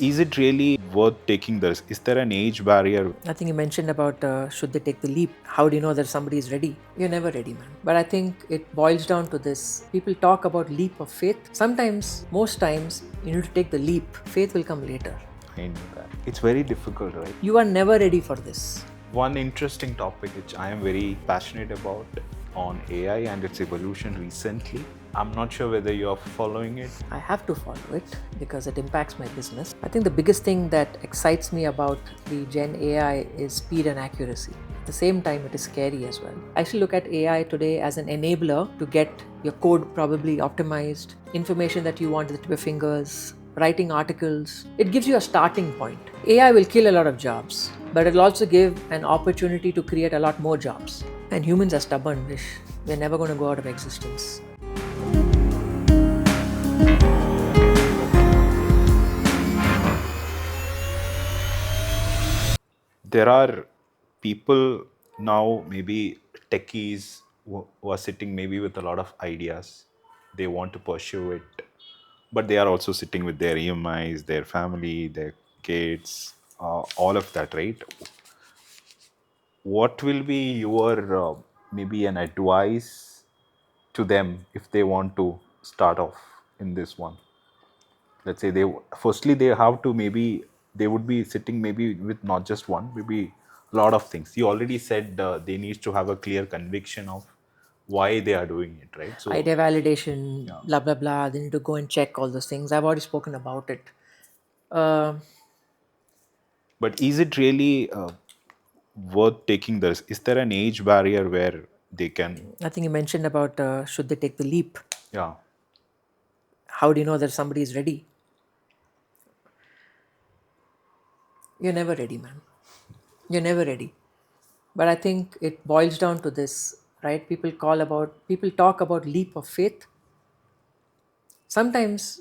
Is it really worth taking this? Is there an age barrier? I think you mentioned about should they take the leap? How do you know that somebody is ready? You're never ready, man. But I think it boils down to this. People talk about leap of faith. Sometimes, most times, you need to take the leap. Faith will come later. I know that. It's very difficult, right? You are never ready for this. One interesting topic which I am very passionate about on AI and its evolution recently. I'm not sure whether you're following it. I have to follow it because it impacts my business. I think the biggest thing that excites me about the Gen AI is speed and accuracy. At the same time, it is scary as well. I actually look at AI today as an enabler to get your code probably optimized, information that you want at the tip of your fingers, writing articles. It gives you a starting point. AI will kill a lot of jobs, but it'll also give an opportunity to create a lot more jobs. And humans are stubborn, Vish. We're never going to go out of existence. There are people now, maybe techies, who are sitting maybe with a lot of ideas. They want to pursue it, but they are also sitting with their EMIs, their family, their kids, all of that, right? What will be your maybe an advice to them if they want to start off in this one? Let's say they firstly they have to, maybe they would be sitting maybe with not just one, maybe a lot of things. You already said they need to have a clear conviction of why they are doing it, right? So Idea validation, yeah. blah, blah, blah. They need to go and check all those things. I've already spoken about it. Uh, But is it really worth taking this? Is there an age barrier where they can? I think you mentioned about should they take the leap? Yeah. How do you know that somebody is ready? You're never ready, man. You're never ready. But I think it boils down to this, right? People talk about leap of faith. Sometimes,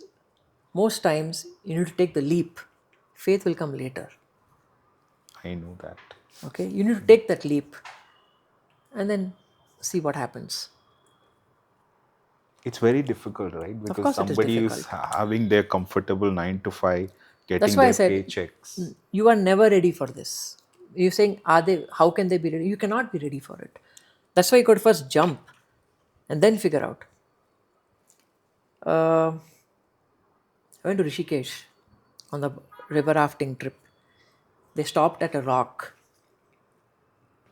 most times, you need to take the leap. Faith will come later. I know that. Okay? You need to take that leap and then see what happens. It's very difficult, right? Of Because course, it is somebody is difficult. having their comfortable 9 to 5, That's getting why I their said paychecks. you are never ready for this. You're saying, how can they be ready? You cannot be ready for it. That's why you got to first jump and then figure out. Uh, I went to Rishikesh on the river rafting trip. They stopped at a rock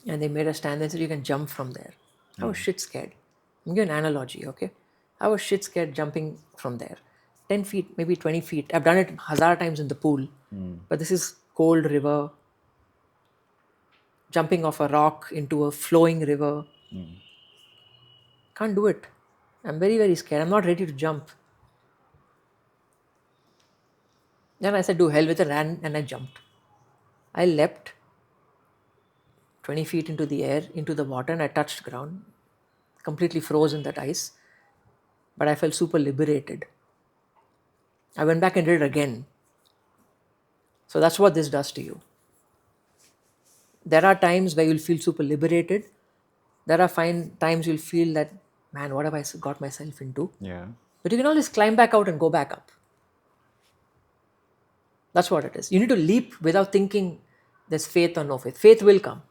and they made a stand and said, you can jump from there. I was shit scared. I'll give you an analogy, okay? I was shit scared jumping from there. 10 feet, maybe 20 feet. I've done it 1,000 times in the pool. But this is cold river, jumping off a rock into a flowing river. Can't do it. I'm very, very scared. I'm not ready to jump. Then I said, do hell with it, ran and I jumped. I leapt 20 feet into the air, into the water, and I touched ground, completely froze in that ice. But I felt super liberated. I went back and did it again. So that's what this does to you. There are times where you'll feel super liberated. There are fine times you'll feel that, man, what have I got myself into? Yeah. But you can always climb back out and go back up. That's what it is. You need to leap without thinking there's faith or no faith. Faith will come.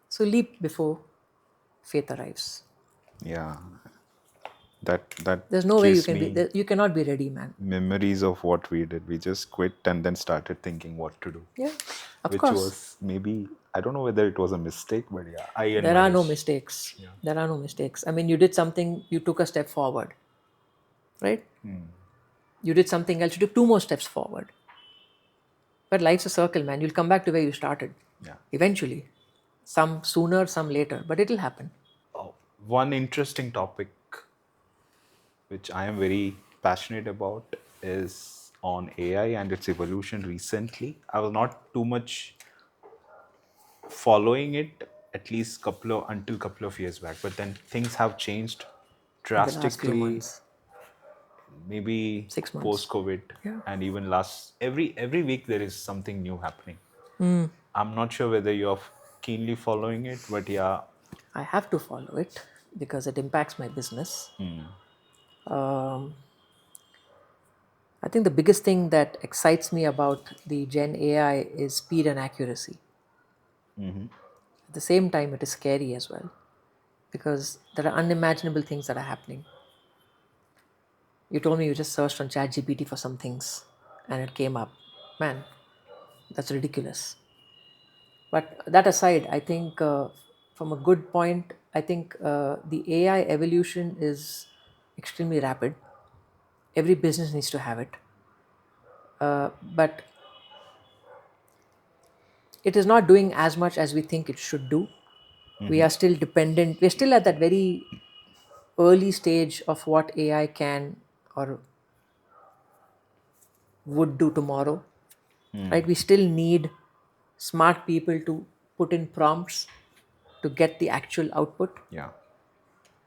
So leap before faith arrives. Yeah. That There's no way you gives can be. me You cannot be ready, man. memories of what we did. We just quit and then started thinking what to do, Yeah, of which course. was, maybe, I don't know whether it was a mistake, but yeah, I and There are no Mahesh. mistakes. Yeah. There are no mistakes. I mean, you did something. You took a step forward, right? You did something else. You took two more steps forward. But life's a circle, man. You'll come back to where you started. Yeah. Eventually, some sooner, some later, but it'll happen. Oh, one interesting topic which I am very passionate about is on AI and its evolution recently. I was not too much following it, at least couple of years back, but then things have changed In the last few drastically, months, maybe 6 months. post COVID, Yeah. and even last every week there is something new happening. I'm not sure whether you're keenly following it, but yeah. I have to follow it because it impacts my business. I think the biggest thing that excites me about the Gen AI is speed and accuracy. At the same time, it is scary as well because there are unimaginable things that are happening. You told me you just searched on ChatGPT for some things and it came up. Man, that's ridiculous. But that aside, I think from a good point, I think the AI evolution is extremely rapid. Every business needs to have it. But it is not doing as much as we think it should do. We are still dependent. We're still at that very early stage of what AI can or would do tomorrow, right? We still need smart people to put in prompts to get the actual output, Yeah.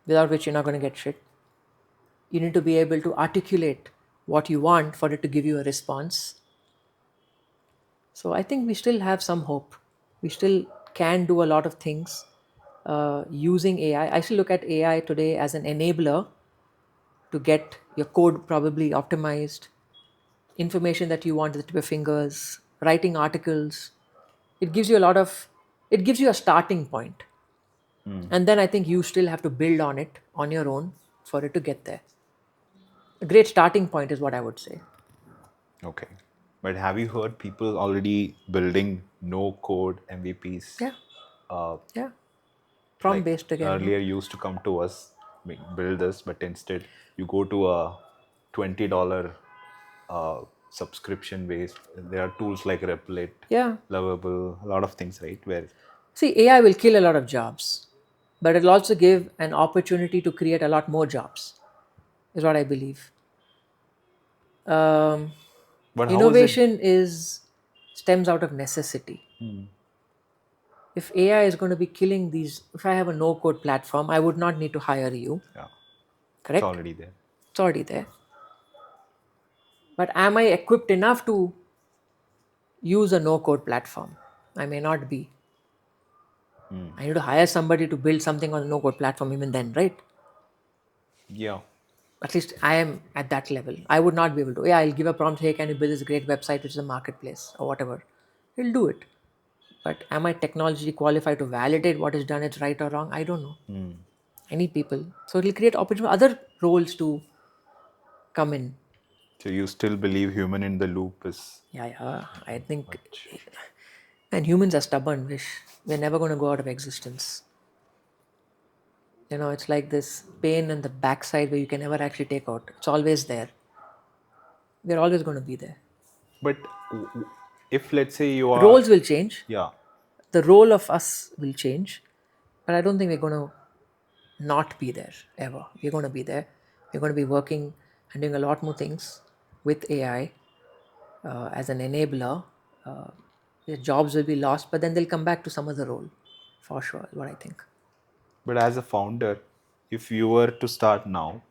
without which you're not going to get shit. You need to be able to articulate what you want for it to give you a response. So I think we still have some hope. We still can do a lot of things using AI. I still look at AI today as an enabler to get your code probably optimized, information that you want at the tip of your fingers, writing articles. It gives you a lot of, it gives you a starting point. And then I think you still have to build on it on your own for it to get there. A great starting point is what I would say. Okay. But have you heard people already building no code MVPs? Yeah, Uh, yeah. Prompt like based again, no? earlier used to come to us, build this, but instead you go to a $20 subscription based. There are tools like Replit, Yeah. Lovable, a lot of things, right? Where See, AI will kill a lot of jobs, but it'll also give an opportunity to create a lot more jobs, is what I believe. Um, but how is it? Innovation is stems out of necessity. If AI is going to be killing these, if I have a no code platform, I would not need to hire you, Yeah, it's correct? already there. It's already there. But am I equipped enough to use a no code platform? I may not be. I need to hire somebody to build something on a no code platform, even then, right? Yeah. At least I am at that level. I would not be able to. Yeah, I'll give a prompt, hey, can you build this great website, which is a marketplace or whatever? He'll do it. But am I technologically qualified to validate what is done, it's right or wrong? I don't know. I need people. So it'll create opportunity for other roles to come in. So you still believe human in the loop is Yeah, yeah. I think, much. and humans are stubborn, Vish. We're never going to go out of existence. It's like this pain in the backside where you can never actually take out. It's always there. We're always going to be there. But if let's say you are, Roles will change. yeah, The role of us will change, but I don't think we're going to not be there ever. We're going to be there. We're going to be working and doing a lot more things with AI as an enabler. Their jobs will be lost, but then they'll come back to some other role, for sure. What I think. but as a founder, if you were to start now,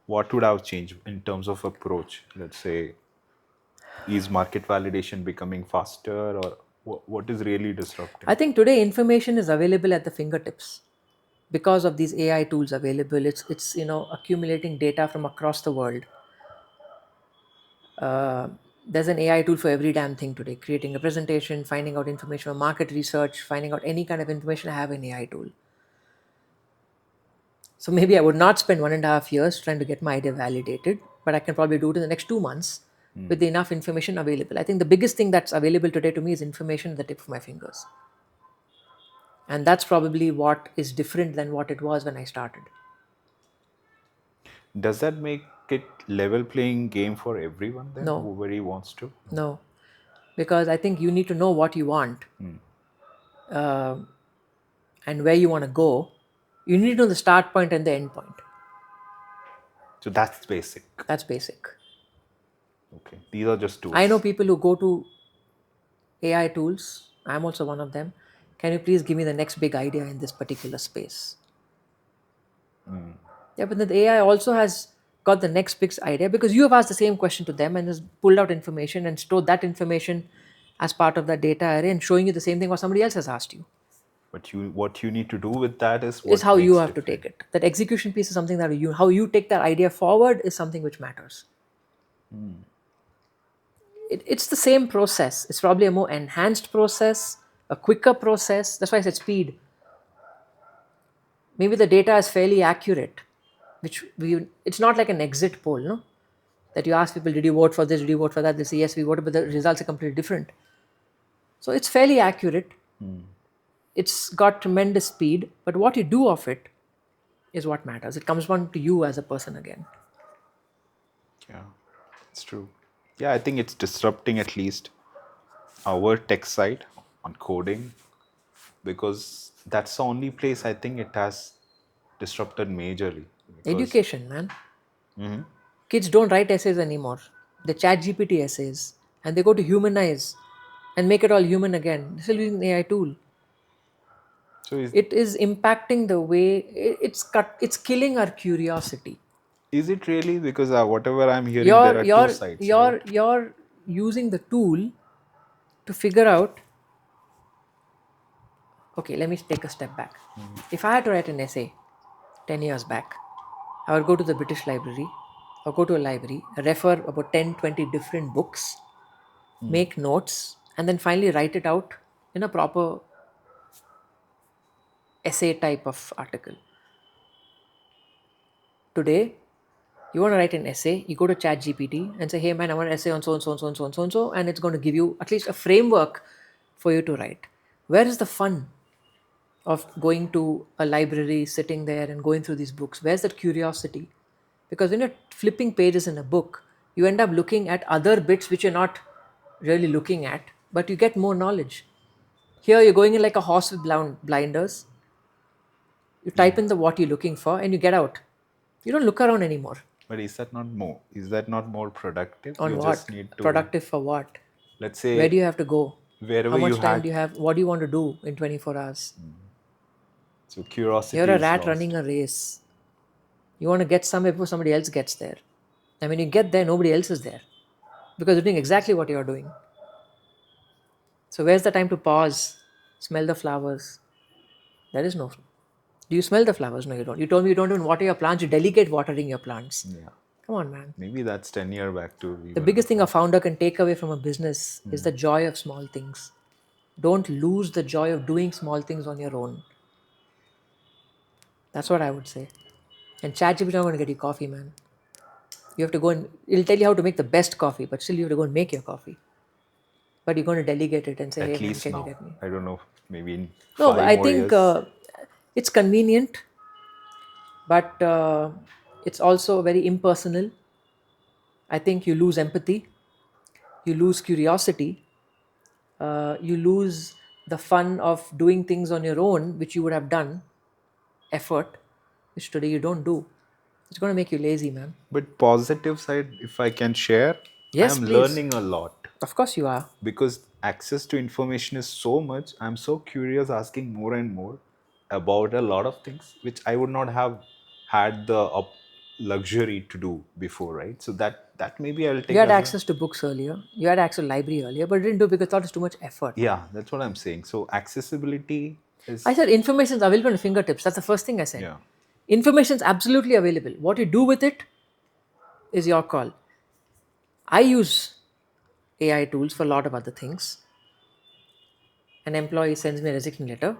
what would have changed in terms of approach? Let's say, is market validation becoming faster, or what is really disrupting? I think today information is available at the fingertips because of these AI tools available. It's accumulating data from across the world. There's an AI tool for every damn thing today. Creating a presentation, finding out information from market research, finding out any kind of information. I have an AI tool. So maybe I would not spend 1.5 years trying to get my idea validated, but I can probably do it in the next 2 months with enough information available. I think the biggest thing that's available today to me is information at the tip of my fingers. And that's probably what is different than what it was when I started. Does that make it level playing game for everyone then, No, whoever wants to? no. Because I think you need to know what you want and where you want to go. You need to know the start point and the end point. So that's basic. That's basic. Okay, these are just I know tools. people who go to AI tools. I'm also one of them. Can you please give me the next big idea in this particular space? Yeah, but the AI also has got the next big idea because you have asked the same question to them and has pulled out information and stored that information as part of that data array and showing you the same thing what somebody else has asked you. But what you need to do with that is Is what how you makes have to different. take it. That execution piece is something that how you take that idea forward is something which matters. It's the same process. It's probably a more enhanced process, a quicker process. That's why I said speed. Maybe the data is fairly accurate, which it's not like an exit poll, no? That you ask people, did you vote for this, did you vote for that? They say, yes, we voted, but the results are completely different. So it's fairly accurate. It's got tremendous speed, but what you do of it is what matters. It comes down to you as a person again. Yeah, it's true. Yeah, I think it's disrupting at least our tech side on coding, because that's the only place I think it has disrupted majorly. Because Education, man. Kids don't write essays anymore. They chat GPT essays and they go to humanize and make it all human again. They're still using an AI tool. so It is impacting the way it's killing our curiosity. is it really? Because whatever I'm hearing, there You're are two you're sides, right? you're you're using the tool to figure out, okay, let me take a step back. If I had to write an essay 10 years back, I would go to the British Library or go to a library, refer about 10, 20 different books, make notes, and then finally write it out in a proper essay type of article. Today, you want to write an essay, you go to Chat GPT and say, hey man, I want an essay on so and so and so and so and so and so, and it's going to give you at least a framework for you to write. Where is the fun of going to a library, sitting there and going through these books? Where's that curiosity? Because when you're flipping pages in a book, you end up looking at other bits which you're not really looking at, but you get more knowledge. Here you're going in like a horse with blinders. You type in the what you're looking for and you get out. You don't look around anymore. But is that not more? Is that not more productive? On You just what? need to, Productive for what? let's Where do say, you have to go? wherever How you much time had, do you have? What do you want to do in 24 hours? so You're curiosity a is rat lost. running a race. You want to get somewhere before somebody else gets there. And when you get there, nobody else is there because you're doing exactly what you're doing. So, where's the time to pause, smell the flowers? There is no. Do you smell the flowers? No, you don't. You told me you don't even water your plants, you delegate watering your plants. Yeah, Come on, man. maybe that's 10 year back to we The were. biggest thing a founder can take away from a business is the joy of small things. Don't lose the joy of doing small things on your own. That's what I would say. And ChatGPT is not going to get you coffee, man. You have to go and it'll tell you how to make the best coffee, but still you have to go and make your coffee. But you're going to delegate it and say, hey, At man, least can you now, get me? I don't know, maybe in No, but 5 I more think years. it's convenient, but it's also very impersonal. I think you lose empathy, you lose curiosity, you lose the fun of doing things on your own, which you would have done, effort, which today you don't do. It's going to make you lazy, man. But positive side, if I can share, I Yes, am please. learning a lot, Of course you are. because access to information is so much. I'm so curious, asking more and more about a lot of things which I would not have had the luxury to do before, right? So that maybe I'll You take had as a, access to books earlier. You had access to library earlier, but you didn't do because you thought it's too much effort. yeah, that's what I'm saying. So accessibility I is, said information is available on your fingertips. That's the first thing I said. yeah, Information is absolutely available. What you do with it is your call. I use AI tools for a lot of other things. An employee sends me a resignation letter.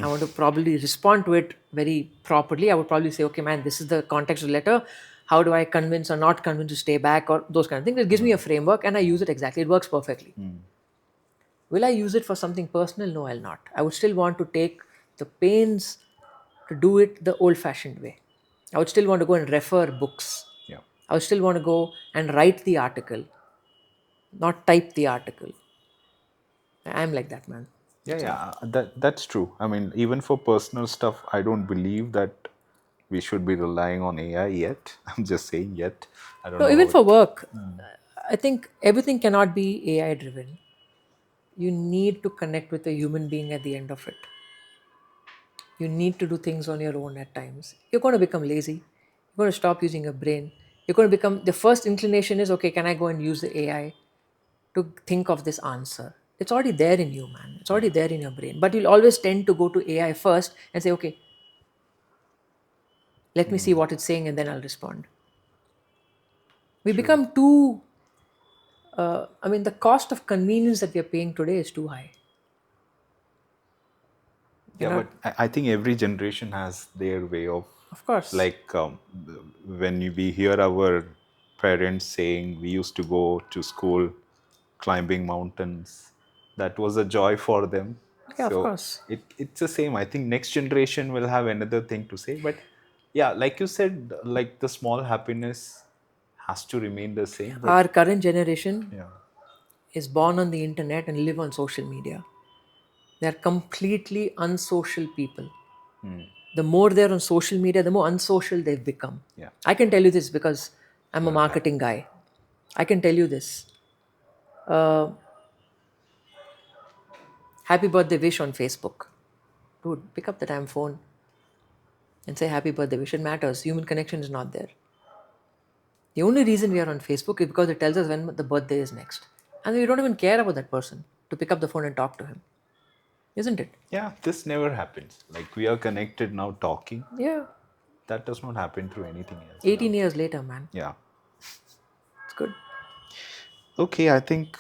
I want to probably respond to it very properly. I would probably say, okay, man, this is the context of the letter. How do I convince or not convince to stay back or those kind of things? It gives me a framework and I use it exactly. It works perfectly. Will I use it for something personal? No, I'll not. I would still want to take the pains to do it the old fashioned way. I would still want to go and refer books. yeah. I would still want to go and write the article, not type the article. I'm like that, man. Yeah, That's all. yeah, that's true. I mean, even for personal stuff, I don't believe that we should be relying on AI yet. I'm just saying yet. I don't No, know even how for it. work, I think everything cannot be AI driven. You need to connect with a human being at the end of it. You need to do things on your own at times. You're going to become lazy. You're going to stop using your brain. You're going to become, the first inclination is, okay, can I go and use the AI to think of this answer? It's already there in you, man. It's already Yeah, there in your brain. But you'll always tend to go to AI first and say, okay, let me see what it's saying and then I'll respond. We true. become too I mean, the cost of convenience that we are paying today is too high. We're Yeah, not, but I think every generation has their way of course. like when we hear our parents saying we used to go to school climbing mountains, that was a joy for them. Yeah, of So course. it's the same. I think next generation will have another thing to say. But yeah, like you said, like the small happiness has to remain the same. But Our current generation yeah, is born on the internet and live on social media. They're completely unsocial people. The more they're on social media, the more unsocial they've become. yeah, I can tell you this because I'm a you're right. marketing guy. I can tell you this. Uh, Happy birthday wish on Facebook. Dude, pick up the damn phone and say happy birthday wish. It matters. Human connection is not there. The only reason we are on Facebook is because it tells us when the birthday is next. And we don't even care about that person to pick up the phone and talk to him. Isn't it? Yeah, this never happens. Like we are connected now talking. Yeah. That does not happen through anything else. 18 years later, man. Yeah. It's good. Okay, I think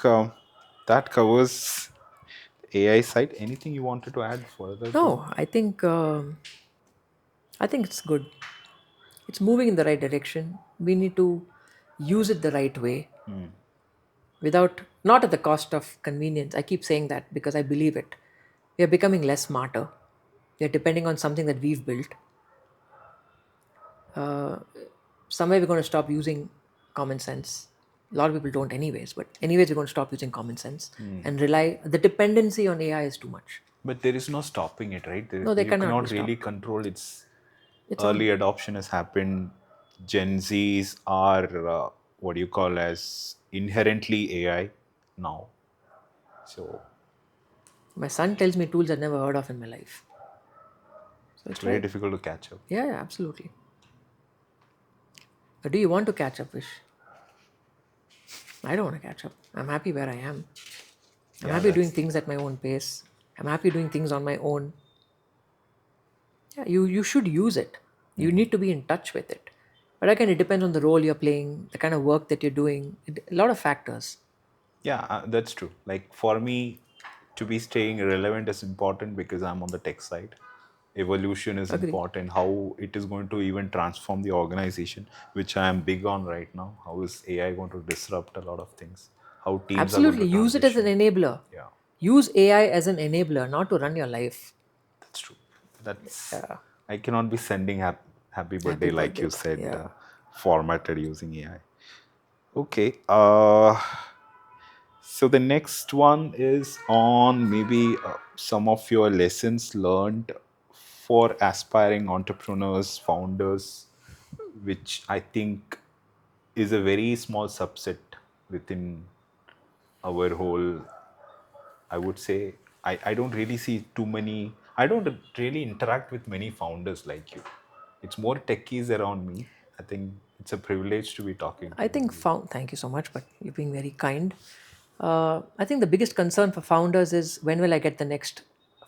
that covers AI side. Anything you wanted to add further to No, that? I think it's good. It's moving in the right direction. We need to use it the right way without, not at the cost of convenience. I keep saying that because I believe it. We are becoming less smarter. We are depending on something that we've built. Somewhere we're going to stop using common sense. A lot of people don't, anyways, but anyways, we're going to stop using common sense and rely. The dependency on AI is too much. But there is no stopping it, right? No, they You cannot be cannot really stopped. control its It's on. early adoption has happened. Gen Zs are what do you call as inherently AI now. So My son tells me tools I've never heard of in my life. So it's it's very right. difficult to catch up. Yeah, yeah, absolutely. But do you want to catch up, Vish? I don't want to catch up. I'm happy where I am. I'm Yeah, happy doing that's things at my own pace. I'm happy doing things on my own. Yeah, you should use it. You need to be in touch with it. But again, it depends on the role you're playing, the kind of work that you're doing, a lot of factors. yeah, that's true. Like for me, to be staying relevant is important because I'm on the tech side. Evolution is Agree. important. How it is going to even transform the organization, which I am big on right now. How is AI going to disrupt a lot of things? How teams are going Absolutely. to Use it as an transition? enabler. Yeah, Use AI as an enabler, not to run your life. that's true. That's Yeah. I cannot be sending happy Happy birthday like birthday. you said, Yeah. formatted using AI. Okay. So the next one is on maybe some of your lessons learned for aspiring entrepreneurs, founders, which I think is a very small subset within our whole. I would say I don't really see too many. I don't really interact with many founders like you. It's more techies around me. I think it's a privilege to be talking to I you. think thank you so much, but you're being very kind. I think the biggest concern for founders is when will I get the next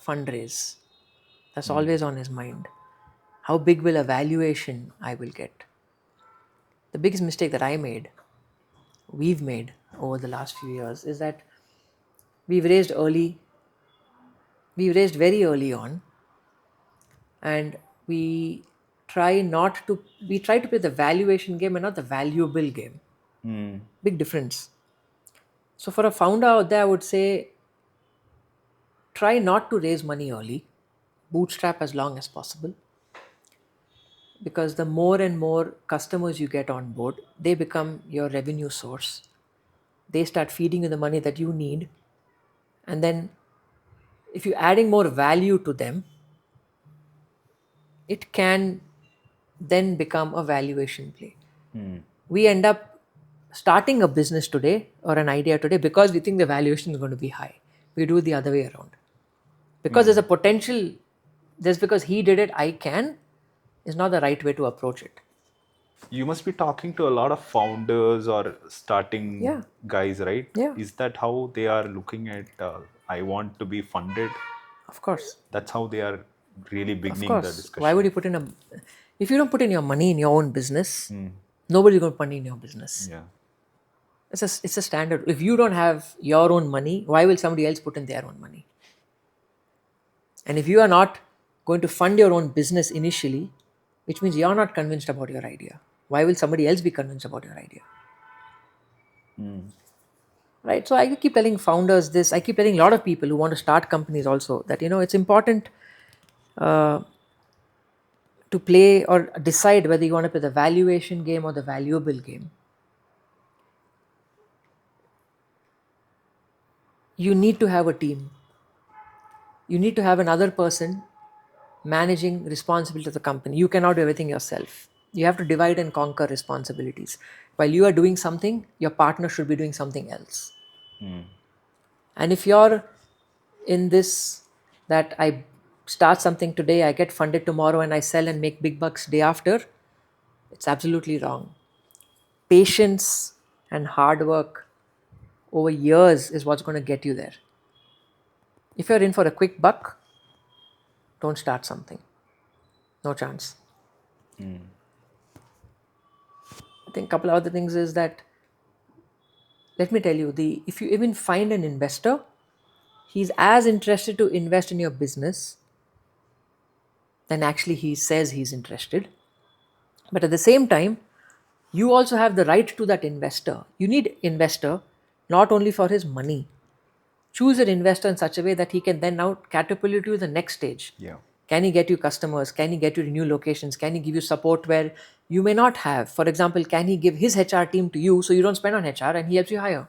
fundraise? That's always on his mind. How big will a valuation I will get? The biggest mistake that we've made over the last few years is that we've raised early, we raised very early on, and we we try to play the valuation game and not the valuable game. Big difference. So for a founder out there, I would say try not to raise money early, bootstrap as long as possible, because the more and more customers you get on board, they become your revenue source. They start feeding you the money that you need. And then if you're adding more value to them, it can then become a valuation play. We end up starting a business today or an idea today because we think the valuation is going to be high. We do it the other way around. Because there's a potential, just because he did it, I can, is not the right way to approach it. You must be talking to a lot of founders or starting Yeah, guys, right? yeah, Is that how they are looking at? I want to be funded. of course. That's how they are really Of beginning the course. Why would discussion. you put in if you don't put in your money in your own business, nobody's going to put money in your business. Yeah. It's a standard. If you don't have your own money, why will somebody else put in their own money? And if you are not going to fund your own business initially, which means you're not convinced about your idea, why will somebody else be convinced about your idea? Right? So I keep telling founders this. I keep telling a lot of people who want to start companies also that it's important uh, to play or decide whether you want to play the valuation game or the valuable game. You need to have a team. You need to have another person managing responsibility of the company. You cannot do everything yourself. You have to divide and conquer responsibilities. While you are doing something, your partner should be doing something else. And if you're in this, that I start something today, I get funded tomorrow, and I sell and make big bucks day after, it's absolutely wrong. Patience and hard work over years is what's going to get you there. If you're in for a quick buck, don't start something. No chance. I think a couple of other things is that, let me tell you, the if you even find an investor, he's as interested to invest in your business than actually he says he's interested. But at the same time, you also have the right to that investor. You need investor not only for his money. Choose an investor in such a way that he can then now catapult you to the next stage. Yeah. Can he get you customers? Can he get you to new locations? Can he give you support where you may not have? For example, can he give his HR team to you so you don't spend on HR and he helps you hire?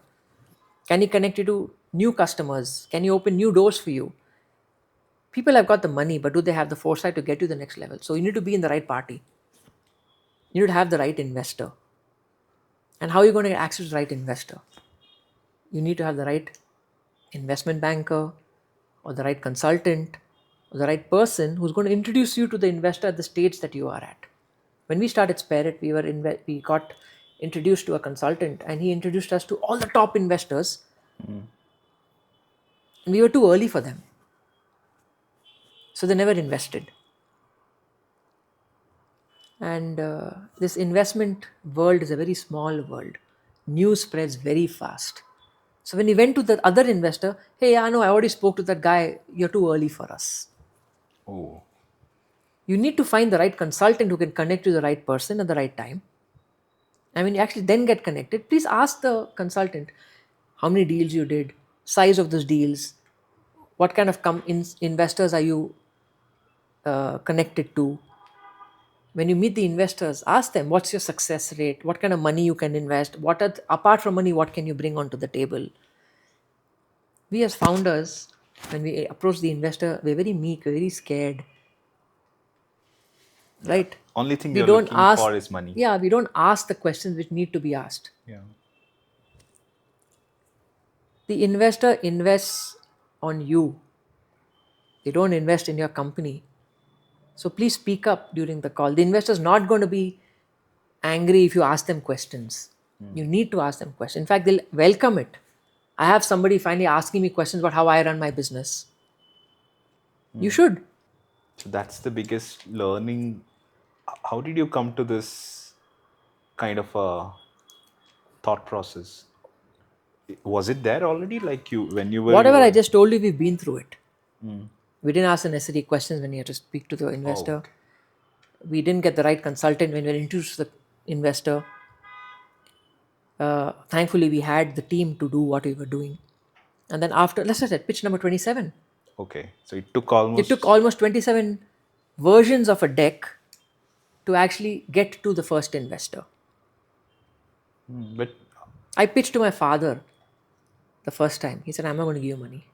Can he connect you to new customers? Can he open new doors for you? People have got the money, but do they have the foresight to get you the next level? So you need to be in the right party. You need to have the right investor. And how are you going to access the right investor? You need to have the right investment banker or the right consultant or the right person who's going to introduce you to the investor at the stage that you are at. When we started Spirit, we got introduced to a consultant, and he introduced us to all the top investors, and we were too early for them, so they never invested. And this investment world is a very small world. News spreads very fast. So when he went to the other investor, hey, I know I already spoke to that guy. You're too early for us. Oh. You need to find the right consultant who can connect you to the right person at the right time. And when you actually then get connected, please ask the consultant how many deals you did, size of those deals, what kind of investors are you connected to. When you meet the investors, ask them what's your success rate, what kind of money you can invest, apart from money, what can you bring onto the table. We as founders, when we approach the investor, we're very meek, we're very scared, Yeah. right? Only thing We you're don't looking ask, for is money. yeah, we don't ask the questions which need to be asked. Yeah. The investor invests on you, they don't invest in your company. So please speak up during the call. The investor's not going to be angry if you ask them questions. You need to ask them questions. In fact, they'll welcome it. I have somebody finally asking me questions about how I run my business. You should. So that's the biggest learning. How did you come to this kind of a thought process? Was it there already? Like you, when you were Whatever I your. just told you, we've been through it. We didn't ask the necessary questions when you had to speak to the Oh, investor. okay. We didn't get the right consultant when we were introduced to the investor. Thankfully, we had the team to do what we were doing. And then after, let's just say pitch number 27. Okay. So it took It took almost. almost 27 versions of a deck to actually get to the first investor. But I pitched to my father the first time. He said, I'm not going to give you money.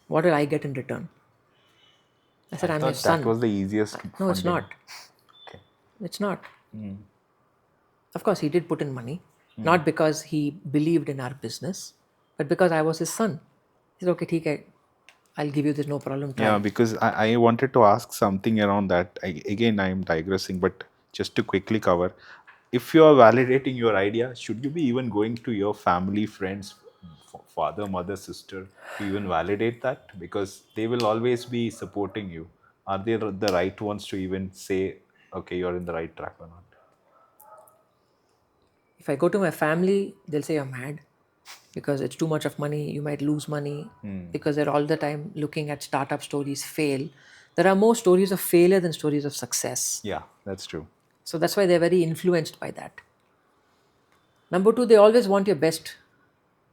What will I get in return? I I said, I'm your thought that son. was the easiest No, it's funding. not. Okay. It's not. Of course, he did put in money, not because he believed in our business, but because I was his son. He said, okay, theek hai, I'll give you this, no problem, Yeah, try. because I wanted to ask something around that. Again, I'm digressing, but just to quickly cover, if you are validating your idea, should you be even going to your family, friends, father, mother, sister to even validate that? Because they will always be supporting you. Are they the right ones to even say, okay, you're in the right track or not? If I go to my family, they'll say you're mad because it's too much of money. You might lose money because they're all the time looking at startup stories fail. There are more stories of failure than stories of success. Yeah, that's true. So that's why they're very influenced by that. Number two, they always want your best.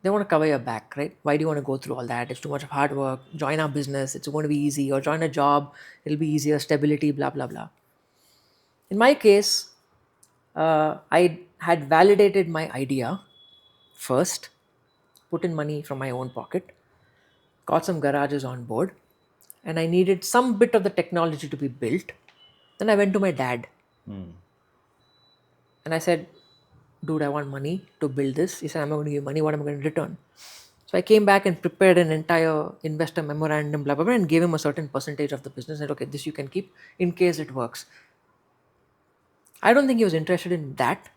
They want to cover your back, right? Why do you want to go through all that? It's too much of hard work. Join our business. It's going to be easy. Or join a job. It'll be easier. Stability, blah, blah, blah. In my case, I had validated my idea first, put in money from my own pocket, got some garages on board, and I needed some bit of the technology to be built. Then I went to my dad and I said, dude, I want money to build this. He said, I'm not going to give you money. What am I going to return? So I came back and prepared an entire investor memorandum, blah, blah, blah, and gave him a certain percentage of the business. And said, okay, this you can keep in case it works. I don't think he was interested in that,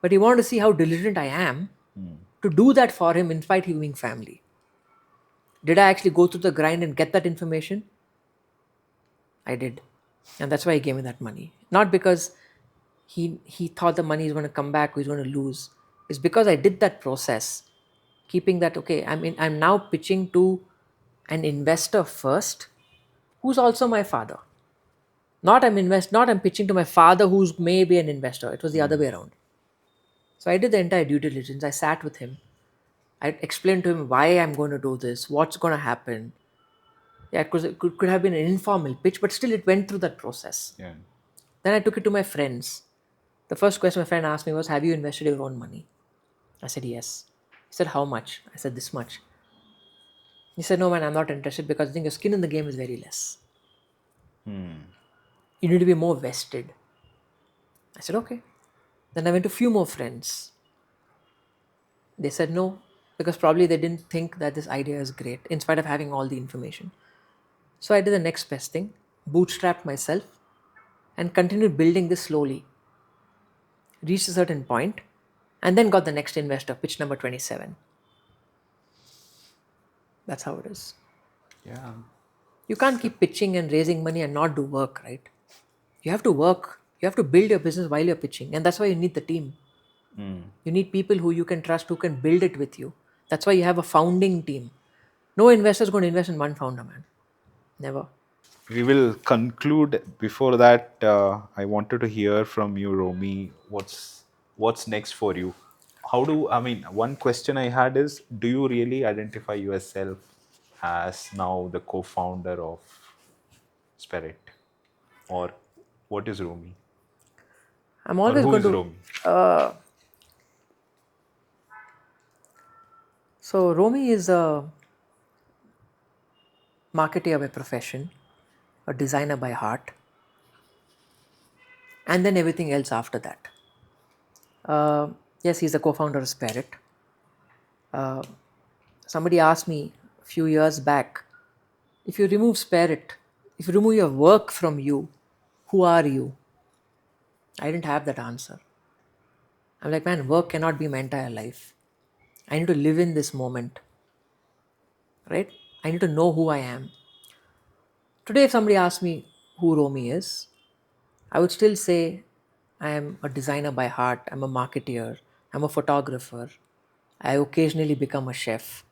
but he wanted to see how diligent I am to do that for him in spite of being family. Did I actually go through the grind and get that information? I did. And that's why he gave me that money. Not because he thought the money is going to come back or he's going to lose. It's because I did that process, keeping that, okay, I'm now pitching to an investor first, who's also my father. Not I'm pitching to my father who's maybe an investor. It was the other way around. So I did the entire due diligence. I sat with him. I explained to him why I'm going to do this, what's going to happen. Yeah, because it could have been an informal pitch, but still it went through that process. Yeah. Then I took it to my friends. The first question my friend asked me was, have you invested your own money? I said, yes. He said, how much? I said, this much. He said, no, man, I'm not interested because I think your skin in the game is very less. You need to be more vested. I said, okay. Then I went to a few more friends. They said no, because probably they didn't think that this idea is great, in spite of having all the information. So I did the next best thing, bootstrapped myself, and continued building this slowly. Reached a certain point, and then got the next investor, pitch number 27. That's how it is. Yeah. You can't keep pitching and raising money and not do work, right? You have to work. You have to build your business while you're pitching, and that's why you need the team. You need people who you can trust, who can build it with you. That's why you have a founding team. No investor is going to invest in one founder, man. Never. We will conclude. Before that, I wanted to hear from you, Romi. What's next for you? One question I had is, do you really identify yourself as now the co-founder of Spirit, or what is Romi, I'm or always who going is to. Romi? So, Romi is a marketer by profession, a designer by heart, and then everything else after that. Yes, he's the co founder of Spirit. Somebody asked me a few years back, if you remove Spirit, if you remove your work from you, who are you? I didn't have that answer. I'm like, man, work cannot be my entire life. I need to live in this moment, right? I need to know who I am. Today, if somebody asks me who Romi is, I would still say I am a designer by heart, I'm a marketeer, I'm a photographer, I occasionally become a chef.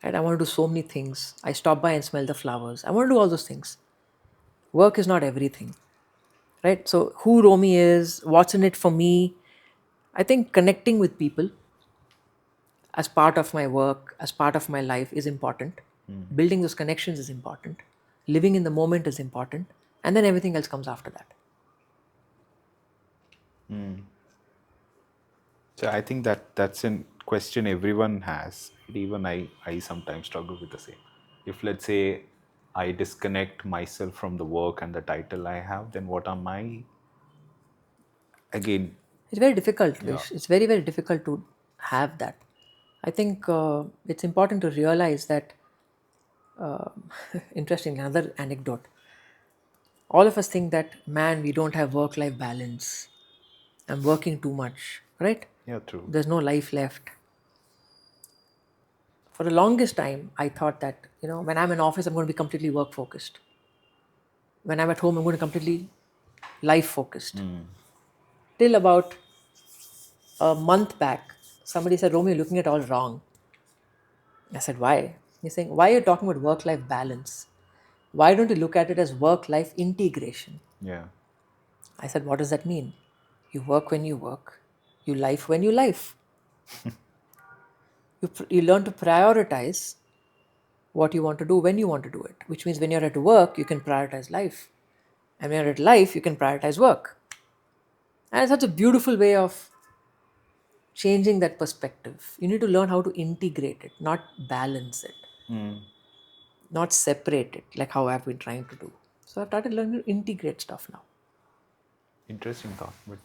Right? I want to do so many things. I stop by and smell the flowers. I want to do all those things. Work is not everything. Right? So who Romi is, what's in it for me, I think connecting with people as part of my work, as part of my life is important. Building those connections is important. Living in the moment is important. And then everything else comes after that. So I think that's a question everyone has. Even I sometimes struggle with the same. If, let's say, I disconnect myself from the work and the title I have, then what am I? Again, It's very difficult, yeah. Vish. It's very, very difficult to have that. I think it's important to realize that, interesting, another anecdote. All of us think that, man, we don't have work life balance. I'm working too much, right? Yeah, true. There's no life left. For the longest time, I thought that, when I'm in office, I'm going to be completely work focused. When I'm at home, I'm going to be completely life focused. Till about A month back, somebody said, Romy, you're looking at all wrong. I said, why? He's saying, why are you talking about work life balance? Why don't you look at it as work life integration? Yeah. I said, what does that mean? You work when you work, you life when you life. You learn to prioritize what you want to do when you want to do it, which means when you're at work, you can prioritize life. And when you're at life, you can prioritize work. And it's such a beautiful way of changing that perspective. You need to learn how to integrate it, not balance it, not separate it, like how I've been trying to do. So I've started learning to integrate stuff now. Interesting thought. But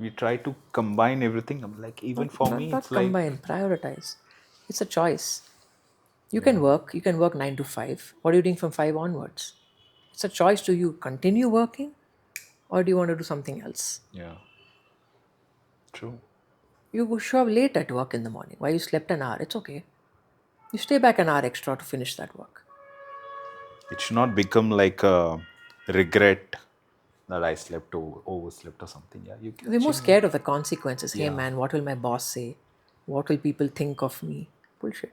we try to combine everything. I'm like, even for me, Not it's like, combine, prioritize. It's a choice. You yeah, can work 9 to 5. What are you doing from 5 onwards? It's a choice. Do you continue working or do you want to do something else? yeah, true. You will show up late at work in the morning. Why you slept an hour? It's okay. You stay back an hour extra to finish that work. It should not become like a regret that I slept or overslept or something. Yeah, you can We're more change. scared of the consequences. Hey Yeah, man, what will my boss say? What will people think of me? Bullshit.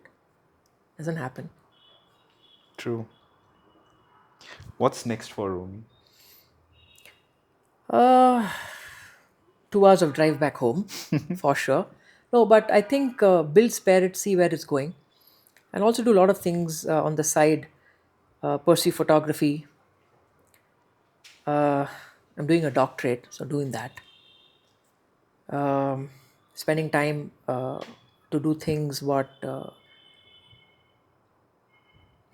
Doesn't happen. true. What's next for Romi? Uh, 2 hours of drive back home, for sure. No, but I think build spirit, see where it's going, and also do a lot of things on the side. Pursue photography. Uh, I'm doing a doctorate, so doing that. Spending time to do things what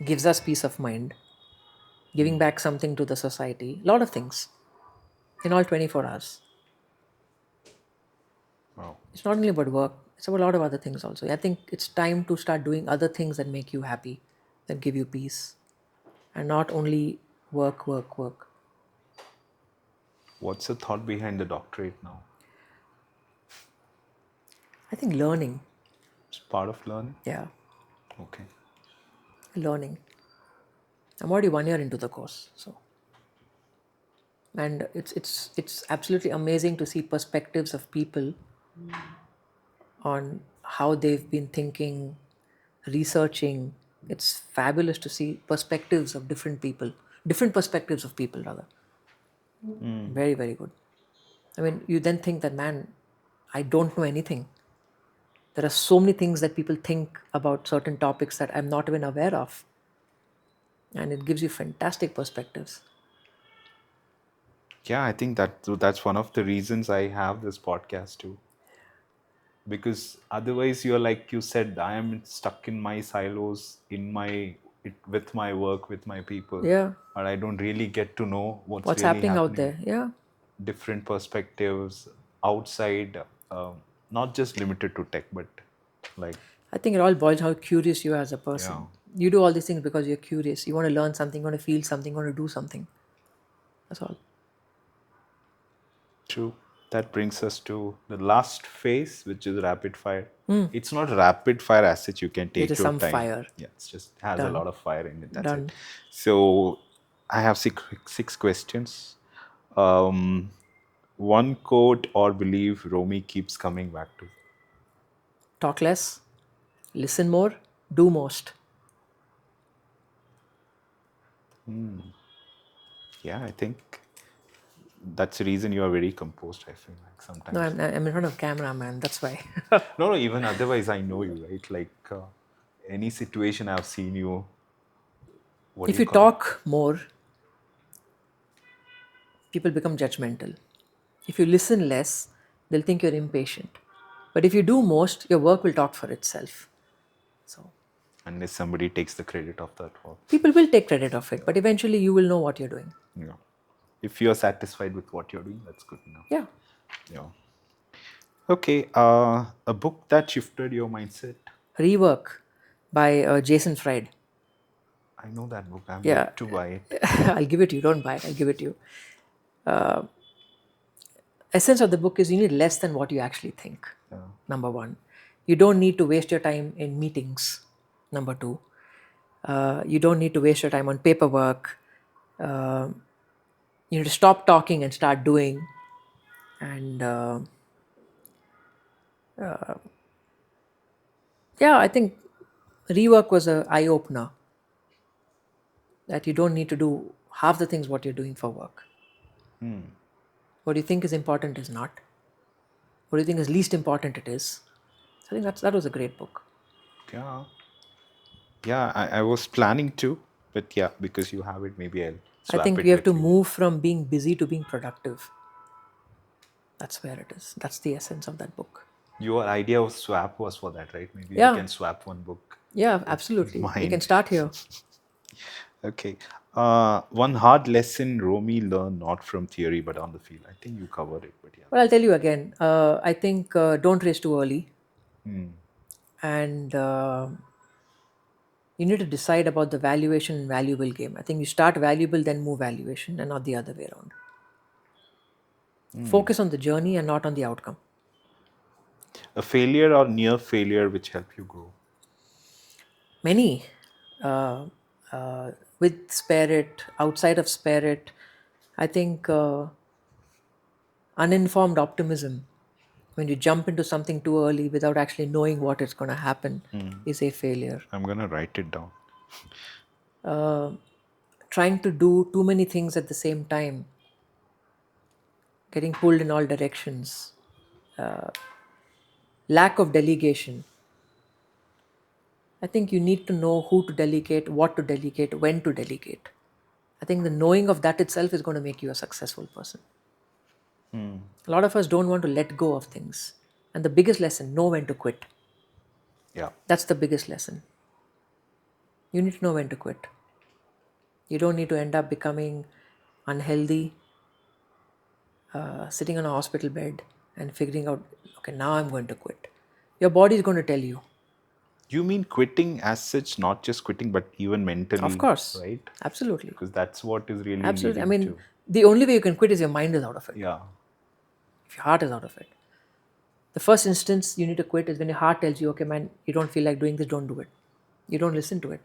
gives us peace of mind, giving back something to the society. A lot of things in all 24 hours. Wow. It's not only about work, it's about a lot of other things also. I think it's time to start doing other things that make you happy, that give you peace, and not only work, work, work. What's the thought behind the doctorate now? I think learning, It's part of learning. yeah, Okay. learning. I'm already 1 year into the course, so and it's absolutely amazing to see perspectives of people on how they've been thinking, researching. It's fabulous to see perspectives of different people, different perspectives of people rather. Very, very good. I mean, you then think that, man, I don't know anything. There are so many things that people think about certain topics that I'm not even aware of. And it gives you fantastic perspectives. Yeah, I think that's one of the reasons I have this podcast too. Because otherwise, you're like you said, I am stuck in my silos, with my work, with my people, Yeah. and I don't really get to know what's What's really happening out happening. there? Yeah. Different perspectives outside, not just limited to tech, but like, I think it all boils how curious you are as a yeah, person. You do all these things because you're curious. You want to learn something, you want to feel something, you want to do something. That's all. true. That brings us to the last phase, which is rapid fire. It's not rapid fire as such. You can There take is your some time. fire. Yeah, it's just has a Done. lot of fire in it. That's it. Done. So I have six questions. Um, One quote or belief Romi keeps coming back to. Talk less, listen more, do most. Yeah, I think that's the reason you are very composed. I feel like No, sometimes. I'm in front of camera, man. That's why. No, no. Even otherwise, I know you, right? Like any situation I've seen you. What do If you you call it? talk more, people become judgmental. If you listen less, they'll think you're impatient. But if you do most, your work will talk for itself. So Unless somebody takes the credit of that work. people will take credit of it, but eventually you will know what you're doing. Yeah. If you're satisfied with what you're doing, that's good enough. Yeah. Yeah. Okay. A book that shifted your mindset. Rework by Jason Fried. I know that book. I'm Yeah. yet to buy it. I'll give it to you. Don't buy it. I'll give it to you. Essence of the book is you need less than what you actually think. Number one. You don't need to waste your time in meetings. Number two. You don't need to waste your time on paperwork. You need to stop talking and start doing. And Yeah, I think rework was a eye opener that you don't need to do half the things what you're doing for work. What you think is important is not. What you think is least important it is. I think that was a great book. Yeah. Yeah, I was planning to, but yeah, because you have it, maybe I'll I swap think we it have to with you. move from being busy to being productive. That's where it is. That's the essence of that book. Your idea of swap was for that, right? Maybe we Yeah, can swap one book yeah, with absolutely. We mine. can start here. Okay. One hard lesson Romi learned not from theory but on the field. I think you covered it, but yeah. Well, I'll tell you again. I think don't race too early, and you need to decide about the valuation and valuable game. I think you start valuable, then move valuation, and not the other way around. Focus on the journey and not on the outcome. A failure or near failure which help you grow. Many, uh, with Spirit, outside of Spirit, I think uninformed optimism, when you jump into something too early without actually knowing what is going to happen, is a failure. I'm gonna write it down. Trying to do too many things at the same time, getting pulled in all directions, lack of delegation. I think you need to know who to delegate, what to delegate, when to delegate. I think the knowing of that itself is going to make you a successful person. A lot of us don't want to let go of things. And the biggest lesson, know when to quit. Yeah. That's the biggest lesson. You need to know when to quit. You don't need to end up becoming unhealthy, sitting on a hospital bed and figuring out, okay, now I'm going to quit. Your body is going to tell you. You mean quitting as such, not just quitting, but even Of mentally, course. right? Absolutely. Because that's what is really Absolutely. I leading mean, to. the only way you can quit is your mind is out of it. Yeah. If your heart is out of it. The first instance you need to quit is when your heart tells you, okay, man, you don't feel like doing this, don't do it. You don't listen to it.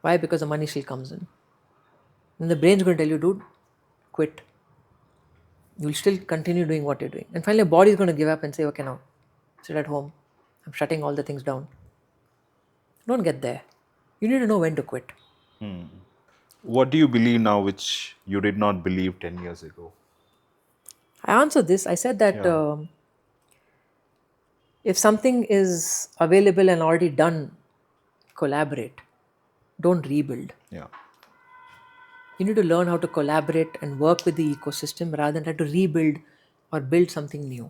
Why? Because the money still comes in. Then the brain's going to tell you, dude, quit. You'll still continue doing what you're doing. And finally, your body's going to give up and say, okay, now, sit at home. I'm shutting all the things down. Don't get there. You need to know when to quit. What do you believe now which you did not believe 10 years ago? I answered this. I said that Yeah. if something is available and already done, collaborate. Don't rebuild. Yeah. You need to learn how to collaborate and work with the ecosystem rather than try to rebuild or build something new.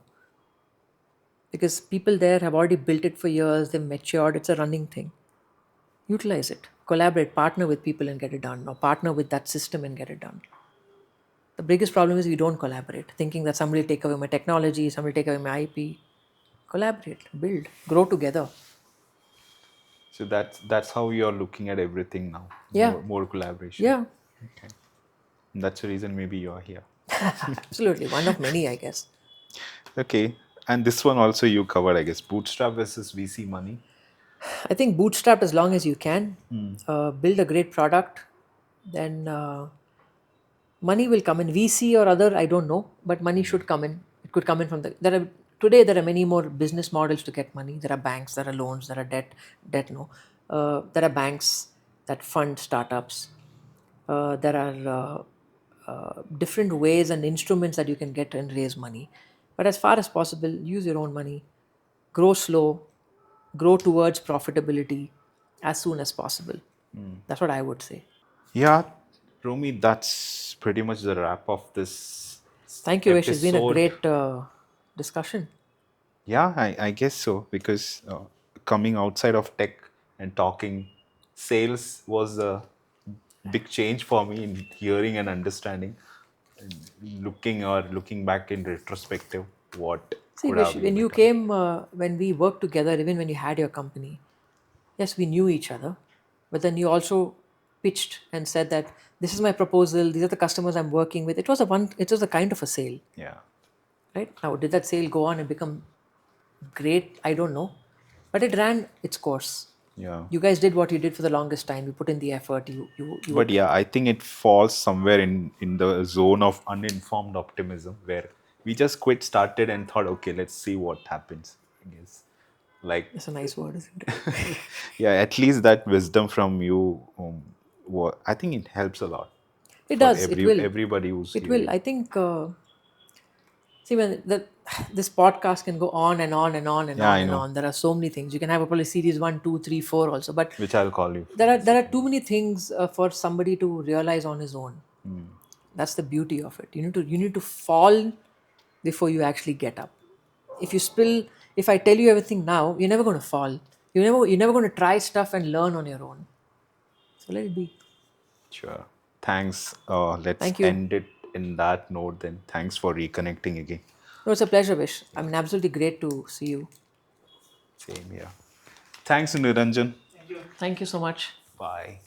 Because people there have already built it for years, they've matured, it's a running thing. Utilize it. Collaborate, partner with people and get it done, or partner with that system and get it done. The biggest problem is we don't collaborate, thinking that somebody will take away my technology, somebody will take away my IP. Collaborate, build, grow together. So that's how you're looking at everything now. Yeah, More collaboration. yeah, Okay. That's the reason maybe you're here. absolutely. One of many, I guess. Okay. And this one also you covered, I guess. Bootstrap versus VC money. I think bootstrapped as long as you can, build a great product, then money will come in. VC or other, I don't know, but money should come in. It could come in from the. There are today there are many more business models to get money. There are banks, there are loans, there are debt. No, there are banks that fund startups. There are different ways and instruments that you can get and raise money. But as far as possible, use your own money. Grow slow. Grow towards profitability as soon as possible. That's what I would say. Yeah, Romy, that's pretty much the wrap of this Thank you, Vish. It's been a episode. great discussion. Yeah, I guess so because coming outside of tech and talking, sales was a big change for me in hearing and understanding, and looking back in retrospective, what See, could Vish, have been when you become. came, when we worked together, even when you had your company, yes, we knew each other, but then you also pitched and said that this is my proposal. These are the customers I'm working with. It was a one. It was a kind of a sale, Yeah, right? Now, did that sale go on and become great? I don't know, but it ran its course. yeah. You guys did what you did for the longest time. You put in the effort. You But yeah, I think it falls somewhere in the zone of uninformed optimism where we just quit, started, and thought, okay, let's see what happens. I guess. Like, That's a nice word, isn't it? yeah, at least that wisdom from you, I think it helps a lot It for does. It will. everybody who's It will. hearing. I think. See, when this podcast can go on and on and on and Yeah, on I and know. on. There are so many things. You can have a probably series 1, 2, 3, 4 also. But Which I'll call you for there are basically. too many things for somebody to realize on his own. That's the beauty of it. You need to fall before you actually get up. If you spill, if I tell you everything now, you're never going to fall. You're never going to try stuff and learn on your own. So let it be. Sure. Thanks. Let's Thank you. end it in that note then. Thanks for reconnecting again. No, it's a pleasure, Vish. I mean, absolutely great to see you. Same here. Thanks, Niranjan. Thank you so much. Bye.